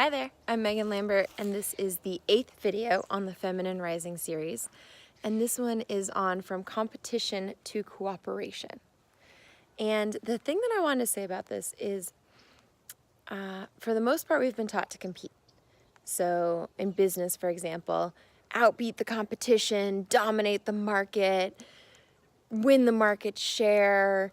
Hi there, I'm Megan Lambert, and this is the 8th video on the Feminine Rising series. And this one is on from competition to cooperation. And the thing that I wanted to say about this is, for the most part, we've been taught to compete. So in business, for example, outbeat the competition, dominate the market, win the market share,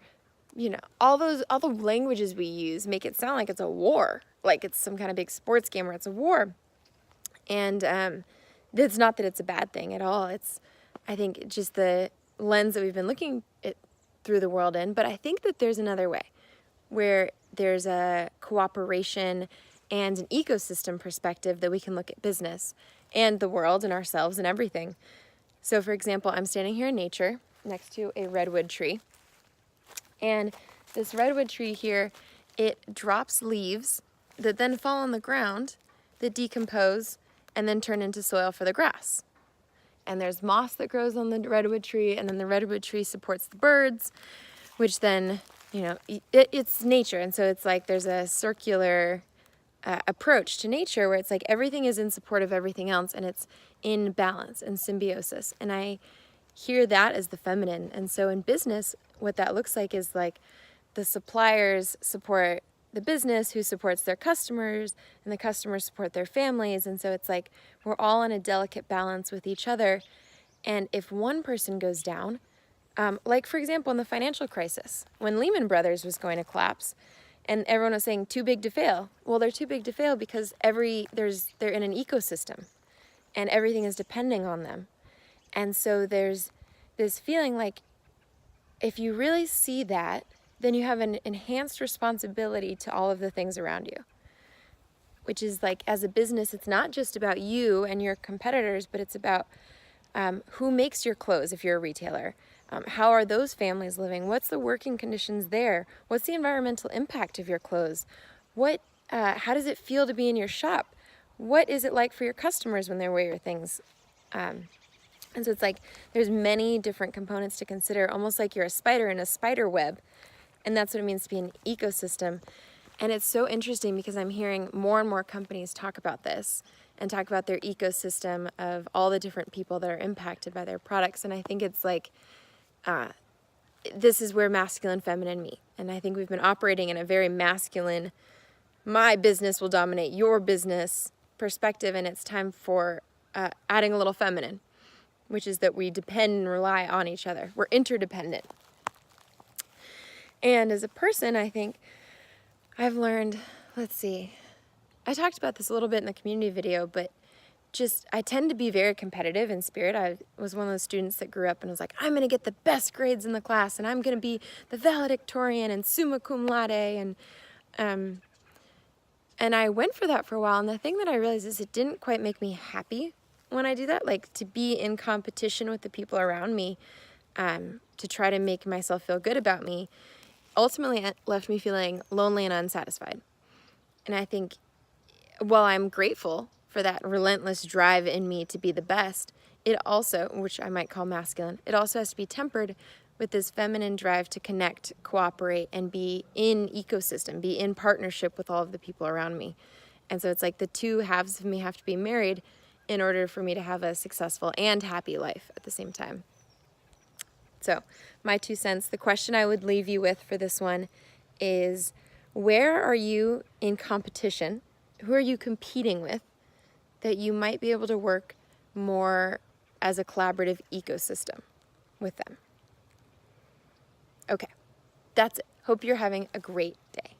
all the languages we use make it sound like it's a war, like it's some kind of big sports game where it's a war. And it's not that it's a bad thing at all. It's, I think, just the lens that we've been looking through the world in. But I think that there's another way where there's a cooperation and an ecosystem perspective that we can look at business and the world and ourselves and everything. So, for example, I'm standing here in nature next to a redwood tree. And this redwood tree here, it drops leaves that then fall on the ground, that decompose, and then turn into soil for the grass. And there's moss that grows on the redwood tree, and then the redwood tree supports the birds, which then, it's nature. And so it's like there's a circular approach to nature where it's like everything is in support of everything else, and it's in balance and symbiosis. And I hear that as the feminine. And so in business, what that looks like is like the suppliers support the business who supports their customers, and the customers support their families. And so it's like we're all in a delicate balance with each other. And if one person goes down, like for example in the financial crisis, when Lehman Brothers was going to collapse and everyone was saying too big to fail. Well, they're too big to fail because they're in an ecosystem and everything is depending on them. And so there's this feeling like if you really see that, then you have an enhanced responsibility to all of the things around you. Which is like, as a business, it's not just about you and your competitors, but it's about who makes your clothes if you're a retailer. How are those families living? What's the working conditions there? What's the environmental impact of your clothes? How does it feel to be in your shop? What is it like for your customers when they wear your things? And so it's like there's many different components to consider, almost like you're a spider in a spider web. And that's what it means to be an ecosystem. And it's so interesting because I'm hearing more and more companies talk about this and talk about their ecosystem of all the different people that are impacted by their products. And I think it's like, this is where masculine and feminine meet. And I think we've been operating in a very masculine, my business will dominate your business perspective. And it's time for adding a little feminine, which is that we depend and rely on each other. We're interdependent. And as a person, I think I've learned, I talked about this a little bit in the community video, but I tend to be very competitive in spirit. I was one of those students that grew up and was like, I'm going to get the best grades in the class, and I'm going to be the valedictorian and summa cum laude, and I went for that for a while, and the thing that I realized is it didn't quite make me happy when I do that, like to be in competition with the people around me, to try to make myself feel good about me, ultimately it left me feeling lonely and unsatisfied. And I think while I'm grateful for that relentless drive in me to be the best, it also, which I might call masculine, it also has to be tempered with this feminine drive to connect, cooperate, and be in ecosystem, be in partnership with all of the people around me. And so it's like the two halves of me have to be married in order for me to have a successful and happy life at the same time. So, my 2 cents, the question I would leave you with for this one is, where are you in competition? Who are you competing with that you might be able to work more as a collaborative ecosystem with them? Okay, that's it. Hope you're having a great day.